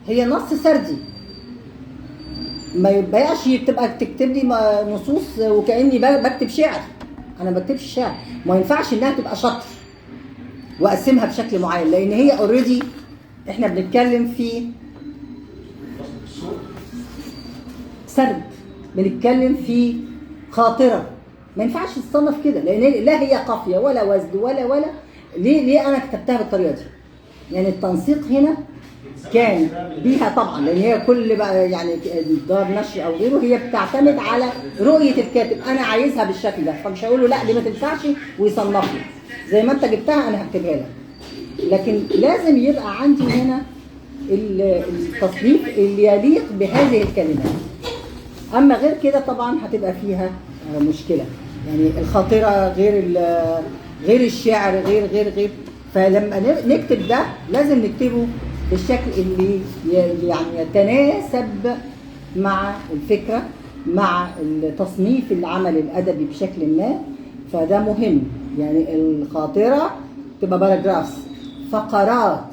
هي نص سردي، ما يبقاش تبقى تكتب لي نصوص وكاني بكتب شعر. انا ما بكتبش شعر، ما ينفعش انها تبقى شطر واقسمها بشكل معين، لان هي اوريدي احنا بنتكلم في سرد، بنتكلم في خاطره، ما ينفعش تصنف كده، لان لا هي قافيه ولا وزن ولا ليه انا كتبتها بالطريقه دي؟ يعني التنسيق هنا كان بيها طبعا، لان هي كل بقى يعني دار نشر او غيره هي بتعتمد على رؤيه الكاتب، انا عايزها بالشكل ده، فمش هقول له لا دي ما تنفعش ويصنف لي زي ما انت جبتها انا هكتبها لك. لكن لازم يبقى عندي هنا التصنيف اللي يليق بهذه الكلمات. اما غير كده طبعا هتبقى فيها مشكله، يعني الخاطره غير الشعر غير. فلما نكتب ده لازم نكتبه بالشكل اللي يعني يتناسب مع الفكره، مع تصنيف العمل الادبي بشكل ما. فده مهم، يعني الخاطره تبقى باراجرافز، فقرات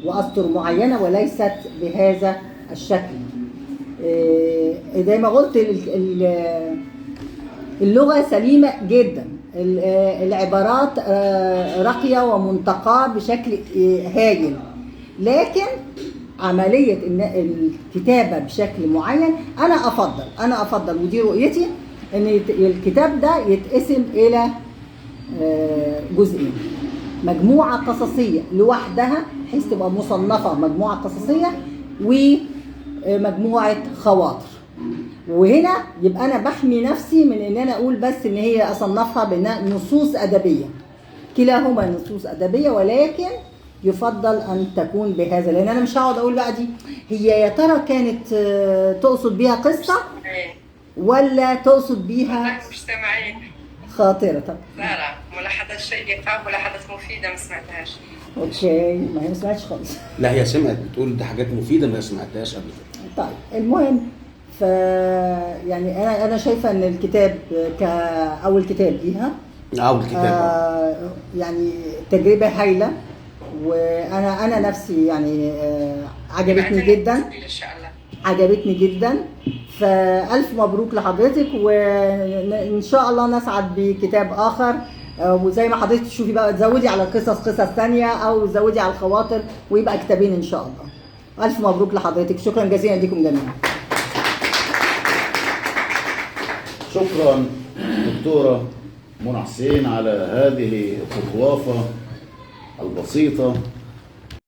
واسطر معينه، وليست بهذا الشكل. زي ما قلت اللغه سليمه جدا، العبارات راقيه ومنتقاه بشكل هايل، لكن عمليه الكتابه بشكل معين انا افضل ودي رؤيتي ان الكتاب ده يتقسم الى جزئين: مجموعه قصصيه لوحدها بحيث تبقى مصنفه مجموعه قصصيه، ومجموعه خواطر. وهنا يبقى انا بحمي نفسي من ان انا اقول بس ان هي اصنفها بنصوص ادبيه، كلاهما نصوص ادبيه، ولكن يفضل ان تكون بهذا، لان انا مش هقعد اقول بقى دي هي يا ترى كانت تقصد بيها قصه ولا تقصد بيها خاطره. طب لا ملاحظات شيقه وملاحظات مفيده ما سمعتهاش. اوكي، ما هي ما سمعتش خالص. لا هي سمعت، بتقول دي حاجات مفيده ما سمعتهاش قبل كده. طيب المهم، يعني انا شايفه ان الكتاب كاول كتاب ليها، اول كتاب يعني تجربه هايله، وانا نفسي يعني عجبتني جدا، عجبتني جدا. فالف مبروك لحضرتك، وان شاء الله نسعد بكتاب اخر، وزي ما حضرتك تشوفي بقى تزودي على قصص ثانيه او تزودي على الخواطر ويبقى كتابين ان شاء الله. الف مبروك لحضرتك، شكرا جزيلا لكم جميعا. شكرا دكتورة منى حسين على هذه الخطوافة البسيطة